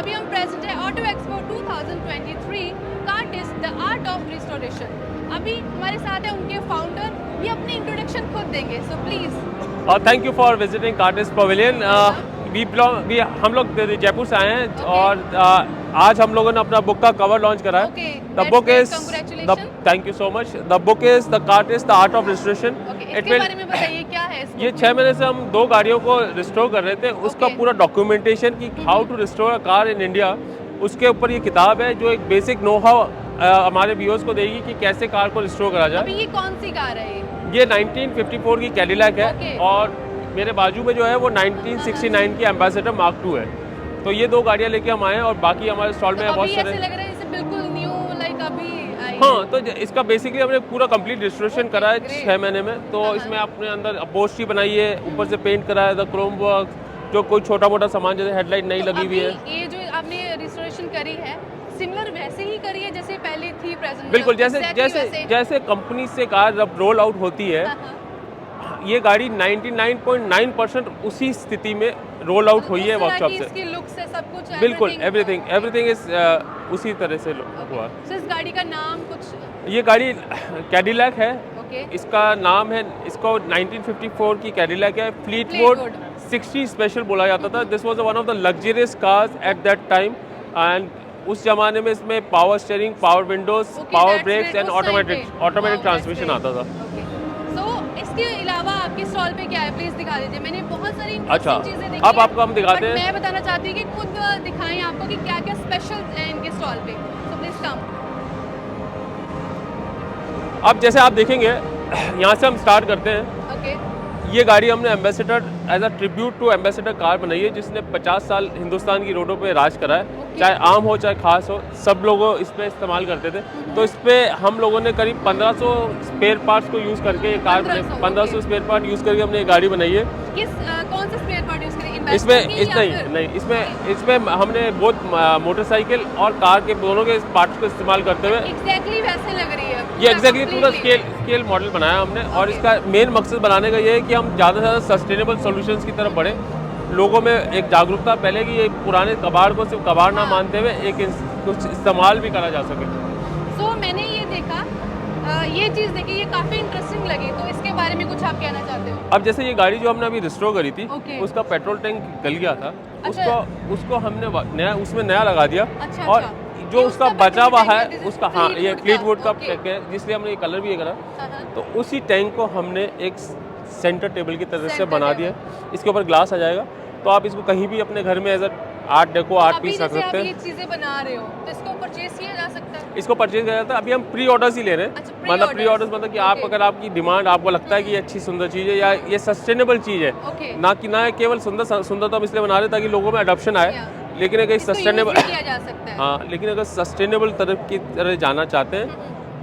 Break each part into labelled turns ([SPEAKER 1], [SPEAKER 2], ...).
[SPEAKER 1] अभी हम प्रेजेंट है auto expo 2023 Cartist the art of restoration. अभी हमारे साथ है उनके फाउंडर, ये अपनी इंट्रोडक्शन खुद देंगे, so please.
[SPEAKER 2] Thank you for visiting Cartist pavilion. हम लोग जयपुर से आए हैं और आज हम लोगों ने अपना बुक का कवर लॉन्च करा है। The book is thank you so much. The book is the Cartist the art of restoration.
[SPEAKER 1] इसके बारे में बताइए क्या है इस
[SPEAKER 2] ये 6 महीने से हम 2 गाड़ियों को रिस्टोर कर रहे थे, उसका पूरा डॉक्यूमेंटेशन की how to restore a car in India, उसके ऊपर ये किताब है जो एक बेसिक नो हाउ हमारे व्यूअर्स को देगी कि कैसे कार को रिस्टोर करा जाए।
[SPEAKER 1] अभी ये कौन सी कार है?
[SPEAKER 2] ये 1954 की कैडिलैक है और मेरे बाजू में जो है वो 1969 की एम्बेसडर मार्क II है। तो ये 2 गाड़ियाँ लेके हम आए हैं और बाकी हमारे स्टॉल में बहुत सारे
[SPEAKER 1] लग रहा है जैसे बिल्कुल न्यू, लाइक अभी आई।
[SPEAKER 2] हाँ, तो इसका बेसिकली हमने पूरा कंप्लीट रिस्टोरेशन करा है 6 महीने में। तो इसमें अपने अंदर अपहोल्स्ट्री बनाई है, ऊपर से पेंट करा है, द क्रोम वर्क, जो कोई छोटा मोटा सामान जैसे हेडलाइट नहीं लगी हुई है।
[SPEAKER 1] ये जो आपने रिस्टोरेशन करी है सिमिलर वैसे ही करी है जैसे पहले थी प्रेजेंट?
[SPEAKER 2] बिल्कुल जैसे कंपनी से कार जब रोल आउट होती है, ये गाड़ी 99.9% उसी स्थिति में रोल आउट हुई है वर्कशॉप से।
[SPEAKER 1] इसकी लुक से सब कुछ
[SPEAKER 2] बिल्कुल एवरीथिंग इज उसी तरह से हुआ।
[SPEAKER 1] So, इस गाड़ी का नाम कुछ?
[SPEAKER 2] ये गाड़ी कैडिलैक है।
[SPEAKER 1] Okay.
[SPEAKER 2] इसका नाम है, इसको 1954 की कैडिलैक है। फ्लीटवुड 60 स्पेशल बोला जाता था। This was one of the luxurious cars at that time and उस जमाने में इसमें power steering, power windows, power brakes and automatic transmission आता था।
[SPEAKER 1] इसके अलावा आपके स्टॉल पे क्या है प्लीज दिखा दीजिए। मैंने बहुत सारी चीजें देखी
[SPEAKER 2] अब आपको हम दिखाते हैं।
[SPEAKER 1] मैं बताना चाहती हूँ कि खुद दिखाएं आपको कि क्या क्या स्पेशल है इनके स्टॉल पे, सो प्लीज कम।
[SPEAKER 2] अब जैसे आप देखेंगे यहाँ से हम स्टार्ट करते हैं।
[SPEAKER 1] ओके।
[SPEAKER 2] ये गाड़ी हमने Ambassador as a tribute to Ambassador car बनाई है, जिसने 50 साल हिंदुस्तान की रोडों पे राज करा है। चाहे आम हो चाहे खास हो, सब लोग इस पे इस्तेमाल करते थे। तो इस पे हम लोगों ने करीब 1500 स्पेयर पार्ट्स को यूज़ करके ये कार 1500 स्पेयर पार्ट यूज़ करके हमने ये गाड़ी बनाई है।
[SPEAKER 1] कौन से स्पेयर पार्ट यूज़ करें?
[SPEAKER 2] इसमें हमने बहुत मोटरसाइकिल और कार के दोनों के पार्ट्स को इस्तेमाल करते हुए
[SPEAKER 1] एग्जैक्टली वैसे लग रही है
[SPEAKER 2] ये एग्जैक्टली पूरा स्केल मॉडल बनाया हमने। और इसका मेन मकसद बनाने का ये है कि हम ज़्यादा से ज़्यादा सस्टेनेबल सॉल्यूशंस की तरफ बढ़ें। लोगों में एक जागरूकता पहले कि ये पुराने कबाड़ को सिर्फ कबाड़ ना मानते हुए एक कुछ इस्तेमाल भी करा जा सके।
[SPEAKER 1] सो मैंने ये देखा, ये चीज़ देखी, ये काफ़ी इंटरेस्टिंग लगी, तो इसके बारे में कुछ आप कहना चाहते हो?
[SPEAKER 2] अब जैसे ये गाड़ी जो हमने अभी रिस्टोर करी थी, उसका पेट्रोल टैंक गल गया था। उसको हमने उसमें नया लगा दिया। और जो उसका बचा हुआ है उसका, हाँ, ये फ्लीटवुड का टैंक है, जिसलिए हमने ये कलर भी ये करा। तो उसी टैंक को हमने एक सेंटर टेबल की तरह से बना दिया। इसके ऊपर ग्लास आ जाएगा, तो आप इसको कहीं भी अपने घर में as art deco art piece रख सकते हैं।
[SPEAKER 1] ये चीजें बना रहे हो तो इसको परचेज किया जा सकता है?
[SPEAKER 2] इसको परचेज किया जाता है। अभी हम प्री ऑर्डर्स ही ले रहे हैं। मतलब प्री ऑर्डर्स मतलब कि आप अगर आपकी डिमांड, आपको लगता है कि ये अच्छी सुंदर चीज़ है या ये सस्टेनेबल चीज़ है, ना कि ना केवल सुंदर तो हम इसलिए बना रहे हैं ताकि लोगों में अडॉप्शन आए, लेकिन अगर सस्टेनेबल, हाँ, लेकिन अगर सस्टेनेबल तरफ की तरह जाना चाहते हैं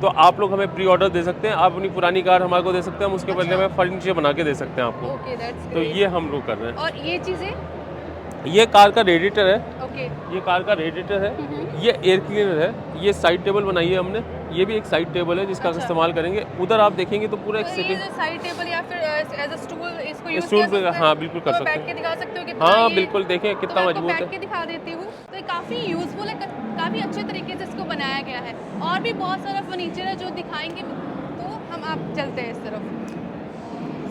[SPEAKER 2] तो आप लोग हमें प्री ऑर्डर दे सकते हैं। आप अपनी पुरानी कार हमारे को दे सकते हैं, हम उसके बदले में फर्नीचर बना के दे सकते हैं आपको। तो ये हम लोग कर रहे हैं।
[SPEAKER 1] और ये चीज़ें,
[SPEAKER 2] ये कार का रेडिएटर है।
[SPEAKER 1] ये
[SPEAKER 2] कार का रेडिएटर है। ये एयर क्लीनर है। ये साइड टेबल बनाई है हमने। ये भी एक साइड टेबल है जिसका इस्तेमाल करेंगे। उधर आप देखेंगे तो पूरा एक सेटिंग
[SPEAKER 1] साइड टेबल या फिर एज अ स्टूल इसको यूज
[SPEAKER 2] कर सकते हैं। हाँ, बिल्कुल कर सकते हैं।
[SPEAKER 1] बैठ के दिखा सकते हो कितना?
[SPEAKER 2] हाँ, बिल्कुल, देखें कितना मजबूत है।
[SPEAKER 1] बैठ के दिखा देती हूँ। तो ये काफ़ी यूजफुल है, काफ़ी अच्छे तरीके से इसको बनाया गया है। और भी बहुत सारा फर्नीचर है जो दिखाएंगे, तो हम आप चलते हैं इस तरफ।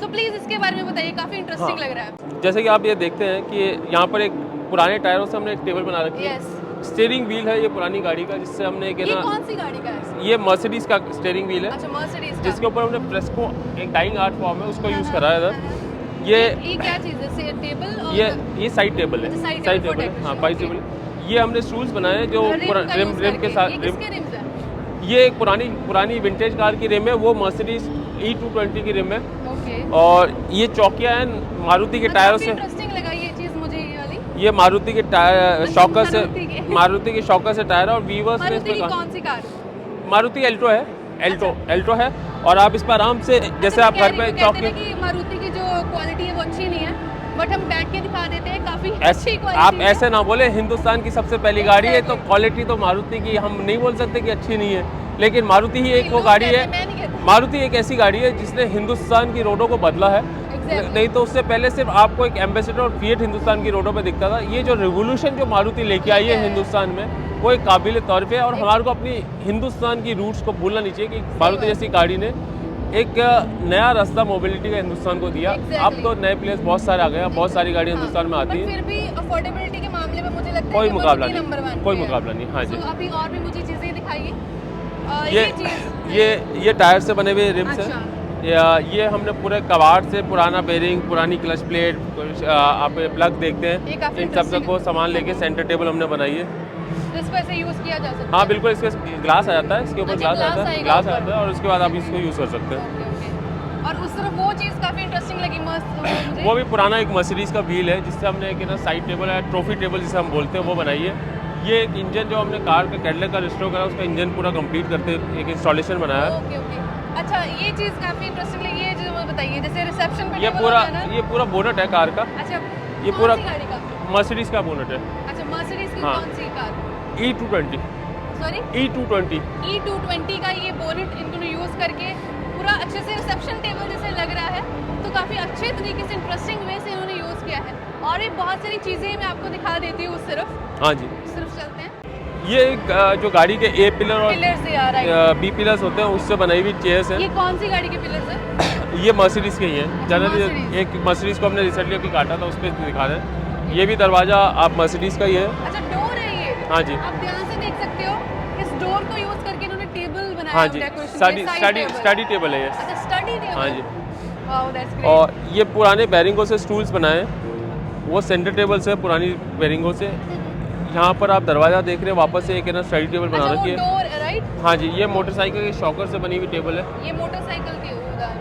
[SPEAKER 1] सो प्लीज़ इसके बारे में बताइए, काफ़ी इंटरेस्टिंग लग रहा है।
[SPEAKER 2] जैसे कि आप ये देखते हैं कि यहाँ पर एक पुराने टायरों से हमने एक टेबल बना रखी है। स्टीयरिंग व्हील है ये पुरानी गाड़ी का, जिससे हमने
[SPEAKER 1] ये कौन सी गाड़ी का है?
[SPEAKER 2] ये मर्सिडीज का स्टीयरिंग व्हील है।
[SPEAKER 1] अच्छा, मर्सिडीज,
[SPEAKER 2] जिसके ऊपर हमने फ्रेस्को, एक डाइंग आर्ट फॉर्म है, उसको यूज़ करा है।
[SPEAKER 1] ये क्या चीज़ है? टेबल?
[SPEAKER 2] ये साइड टेबल है। साइड टेबल है, हाँ, साइड टेबल। ये हमने स्टूल्स बनाए हैं जो रिम के साथ। ये एक पुरानी विंटेज कार की रिम है, वो मर्सिडीज E220 की रिम है। और ये चौकियाँ हैं मारुति के टायरों से।
[SPEAKER 1] इंटरेस्टिंग लगा ये चीज़ मुझे, ये वाली।
[SPEAKER 2] ये मारुति के टायर शॉकर से, मारुति के शॉकर से टायर है। और वीवर्स ने इसमें
[SPEAKER 1] कौन सी कार?
[SPEAKER 2] मारुति एल्टो है। एल्टो है। और आप इस पर आराम से, जैसे आप घर पे चौकी,
[SPEAKER 1] मारुति की जो क्वालिटी है वो अच्छी नहीं है, बट हम बैठ के दिखा देते हैं, काफी अच्छी क्वालिटी।
[SPEAKER 2] आप ऐसे ना बोले, हिंदुस्तान की सबसे पहली गाड़ी है तो क्वालिटी तो मारुति की हम नहीं बोल सकते कि अच्छी नहीं है, लेकिन मारुति ही एक वो गाड़ी है। मारुति एक ऐसी गाड़ी है जिसने हिंदुस्तान की रोडों को बदला है।
[SPEAKER 1] Exactly.
[SPEAKER 2] नहीं तो उससे पहले सिर्फ आपको एक एम्बेसडर और फिएट हिंदुस्तान की रोडों पे दिखता था। ये जो रिवोल्यूशन जो मारुति लेके आई है हिंदुस्तान में, वो एक काबिल तारीफ है। और हमारे को अपनी हिंदुस्तान की रूट्स को भूलना नहीं चाहिए कि मारुति जैसी गाड़ी ने एक नया रास्ता मोबिलिटी का हिंदुस्तान को दिया। अब तो नए प्लेयर्स बहुत सारे आ गए, बहुत सारी गाड़ी हिंदुस्तान में आती
[SPEAKER 1] पर
[SPEAKER 2] है,
[SPEAKER 1] फिर भी अफोर्डेबिलिटी के मामले में मुझे लगता है
[SPEAKER 2] कोई
[SPEAKER 1] कि वो
[SPEAKER 2] मुकाबला
[SPEAKER 1] सिटी नंबर
[SPEAKER 2] नहीं,
[SPEAKER 1] 1
[SPEAKER 2] कोई
[SPEAKER 1] पे है।
[SPEAKER 2] मुकाबला नहीं। हाँ जी,
[SPEAKER 1] So, अभी और भी मुझे चीज़ें दिखाइए।
[SPEAKER 2] ये
[SPEAKER 1] चीज़
[SPEAKER 2] ये टायर से बने हुए रिम्स
[SPEAKER 1] अच्छा।
[SPEAKER 2] हैं। ये हमने पूरे कबाड़ से पुराना बेरिंग, पुरानी क्लच प्लेट, आप प्लग देखते
[SPEAKER 1] ये
[SPEAKER 2] हैं,
[SPEAKER 1] काफी
[SPEAKER 2] इन सब
[SPEAKER 1] interesting
[SPEAKER 2] को
[SPEAKER 1] है।
[SPEAKER 2] सामान लेके सेंटर टेबल हमने बनाई है।
[SPEAKER 1] जिसको ऐसे यूज़ किया जा सकता
[SPEAKER 2] हाँ
[SPEAKER 1] है।
[SPEAKER 2] बिल्कुल, इसके ग्लास आ जाता है, इसके ऊपर
[SPEAKER 1] अच्छा,
[SPEAKER 2] ग्लास आता
[SPEAKER 1] glass
[SPEAKER 2] है,
[SPEAKER 1] आएगा
[SPEAKER 2] ग्लास
[SPEAKER 1] ऊपर।
[SPEAKER 2] आता है और उसके बाद आप इसको यूज़ कर सकते हैं।
[SPEAKER 1] Okay, okay. और उस तरफ वो चीज़ काफ़ी इंटरेस्टिंग लगी मस्त मुझे।
[SPEAKER 2] वो भी पुराना एक मर्सिडीज़ का व्हील है, जिससे हमने एक ना साइड टेबल है, ट्रॉफी टेबल जिसे हम बोलते हैं, वो बनाई है। ये एक इंजन जो हमने कार का कैडलैक का रिस्टोर करा, उसका इंजन पूरा कंप्लीट करते एक इंस्टॉलेशन बनाया है।
[SPEAKER 1] Okay, okay. अच्छा, ये चीज़ काफ़ी इंटरेस्टिंग लगी है जो बताइए, जैसे रिसेप्शन पे
[SPEAKER 2] ये
[SPEAKER 1] टेबल
[SPEAKER 2] पूरा
[SPEAKER 1] होता है ना?
[SPEAKER 2] ये पूरा बोनट है कार का,
[SPEAKER 1] अच्छा,
[SPEAKER 2] ये
[SPEAKER 1] कौन
[SPEAKER 2] पूरा
[SPEAKER 1] सी गाड़ी का?
[SPEAKER 2] मर्सिडीज़ का बोनट है,
[SPEAKER 1] अच्छा, मर्सिडीज़ की
[SPEAKER 2] हाँ।
[SPEAKER 1] कौन सी car?
[SPEAKER 2] E220
[SPEAKER 1] sorry?
[SPEAKER 2] E220
[SPEAKER 1] E220 का ये बोनेट इन्होंने यूज़ करके पूरा अच्छे से रिसेप्शन टेबल जैसे लग रहा है, तो काफ़ी अच्छे तरीके से इंटरेस्टिंग वे से इन्होंने यूज़ किया है। और ये बहुत सारी चीज़ें मैं आपको दिखा देती हूँ उस तरफ।
[SPEAKER 2] हाँ जी,
[SPEAKER 1] सिर्फ चलते हैं।
[SPEAKER 2] ये एक जो गाड़ी के ए पिलर और
[SPEAKER 1] पिलर्स यार, राइट।
[SPEAKER 2] बी पिलर्स होते हैं, उससे बनाई हुई चेयर्स
[SPEAKER 1] ये
[SPEAKER 2] हैं।
[SPEAKER 1] कौन सी गाड़ी के पिलर्स है?
[SPEAKER 2] ये मर्सिडीज़ के ही हैं। Generally
[SPEAKER 1] Mercedes।
[SPEAKER 2] एक मर्सिडीज़ को हमने रिसेंटली अभी काटा था, उस पर दिखा रहे हैं। ये भी दरवाज़ा आप मर्सिडीज़ का ही है।
[SPEAKER 1] अच्छा, डोर है ये।
[SPEAKER 2] हाँ जी।
[SPEAKER 1] आप ध्यान से देख सकते हो, इस डोर को यूज़ करके इन्होंने टेबल बनाया
[SPEAKER 2] हाँ
[SPEAKER 1] है
[SPEAKER 2] जी,
[SPEAKER 1] डेकोरेशन
[SPEAKER 2] स्टडी
[SPEAKER 1] के, side
[SPEAKER 2] study
[SPEAKER 1] table.
[SPEAKER 2] Study table है ये।
[SPEAKER 1] अच्छा, स्टडी टेबल।
[SPEAKER 2] हाँ जी।
[SPEAKER 1] Wow, that's great.
[SPEAKER 2] और ये पुराने बैरिंगों से स्टूल्स बनाए हैं, वो सेंटर टेबल से पुरानी बैरिंगों से। यहाँ पर आप दरवाज़ा देख रहे हैं, वापस से एक है ना स्टडी टेबल बना
[SPEAKER 1] अच्छा, वो
[SPEAKER 2] रखी है।
[SPEAKER 1] Door, right?
[SPEAKER 2] हाँ जी, ये मोटरसाइकिल के शॉकर से बनी हुई टेबल है।
[SPEAKER 1] ये मोटरसाइकिल थी।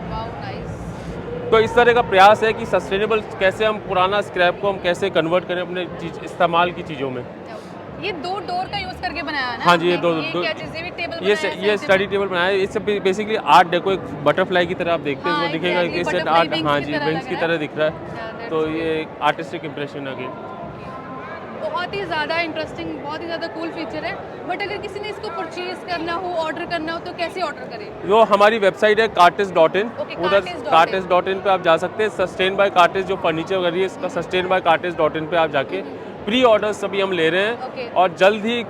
[SPEAKER 1] Wow, nice.
[SPEAKER 2] तो इस तरह का प्रयास है कि सस्टेनेबल कैसे हम पुराना स्क्रैप को हम कैसे कन्वर्ट करें अपने इस्तेमाल की चीज़ों में।
[SPEAKER 1] ये दो डोर का यूज़ करके बनाया है ना?
[SPEAKER 2] हाँ जी, ये
[SPEAKER 1] आपने?
[SPEAKER 2] दो
[SPEAKER 1] क्या चीज़, ये भी टेबल
[SPEAKER 2] ये
[SPEAKER 1] बनाया है
[SPEAKER 2] ये
[SPEAKER 1] center
[SPEAKER 2] स्टडी
[SPEAKER 1] पे?
[SPEAKER 2] टेबल बनाया है। इससे बेसिकली आर्ट डेको एक बटरफ्लाई की तरह आप देखते हैं,
[SPEAKER 1] हाँ,
[SPEAKER 2] वो दिखेगा
[SPEAKER 1] exactly,
[SPEAKER 2] कि इससे
[SPEAKER 1] butterfly
[SPEAKER 2] आर्ट,
[SPEAKER 1] wings
[SPEAKER 2] हाँ
[SPEAKER 1] की
[SPEAKER 2] जी,
[SPEAKER 1] तरह
[SPEAKER 2] विंग्स
[SPEAKER 1] लग
[SPEAKER 2] की
[SPEAKER 1] रहा है।
[SPEAKER 2] तरह दिख रहा है।
[SPEAKER 1] Yeah, that's
[SPEAKER 2] तो
[SPEAKER 1] great।
[SPEAKER 2] ये आर्टिस्टिक इम्प्रेशन अगेन।
[SPEAKER 1] बहुत ही ज़्यादा इंटरेस्टिंग, बहुत ही ज़्यादा कूल फीचर है। बट अगर किसी ने इसको परचेज करना हो, ऑर्डर करना हो, तो कैसे ऑर्डर करें?
[SPEAKER 2] जो हमारी वेबसाइट है cartis.in,
[SPEAKER 1] Okay,
[SPEAKER 2] उधर
[SPEAKER 1] cartis.in।
[SPEAKER 2] cartis.in पे आप जा सकते हैं। सस्टेन बाय कार्टिस जो फर्नीचर वगैरह है, इसका सस्टेन बाय cartis.in पे आप जाके प्री ऑर्डर्स सभी हम ले रहे
[SPEAKER 1] Okay।
[SPEAKER 2] हैं और जल्द ही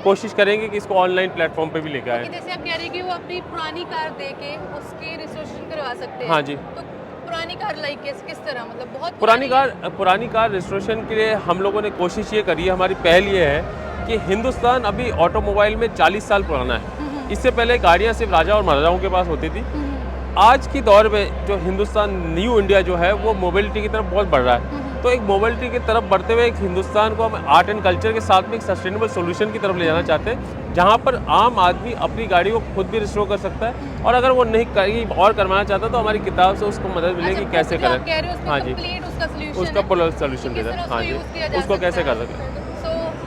[SPEAKER 2] कोशिश करेंगे कि इसको ऑनलाइन प्लेटफॉर्म पे भी लेके
[SPEAKER 1] कि
[SPEAKER 2] आए।
[SPEAKER 1] जैसे आप कह रहे हैं कि वो अपनी पुरानी कार दे के उसके रिस्टोरेशन करवा सकते हैं।
[SPEAKER 2] हाँ जी।
[SPEAKER 1] तो पुरानी कार लाइक किस तरह, मतलब बहुत
[SPEAKER 2] पुरानी कार रिस्टोरेशन के लिए हम लोगों ने कोशिश ये करी है, हमारी पहल ये है कि हिंदुस्तान अभी ऑटोमोबाइल में 40 साल पुराना है। इससे पहले गाड़ियाँ सिर्फ राजा और महाराजाओं के पास होती थी। आज की दौर में जो हिंदुस्तान न्यू इंडिया जो है वो मोबिलिटी की तरफ बहुत बढ़ रहा है। तो एक मोबिलिटी की तरफ बढ़ते हुए एक हिंदुस्तान को हम आर्ट एंड कल्चर के साथ में एक सस्टेनेबल सोल्यूशन की तरफ ले जाना चाहते हैं, जहाँ पर आम आदमी अपनी गाड़ी को खुद भी रिस्टोर कर सकता है। और अगर वो नहीं कहीं और करवाना चाहता तो हमारी किताब से उसको मदद मिलेगी कैसे करें।
[SPEAKER 1] हाँ जी,
[SPEAKER 2] उसका पूरा सोल्यूशन दे रहे हैं। हाँ जी, उसको कैसे कर सकते हैं।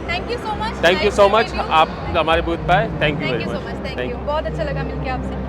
[SPEAKER 1] Thank you so much.
[SPEAKER 2] Thank you so much, आप हमारे बूथ पे आए। Thank you very
[SPEAKER 1] so much,
[SPEAKER 2] much.
[SPEAKER 1] Thank you. बहुत अच्छा लगा मिलके आपसे।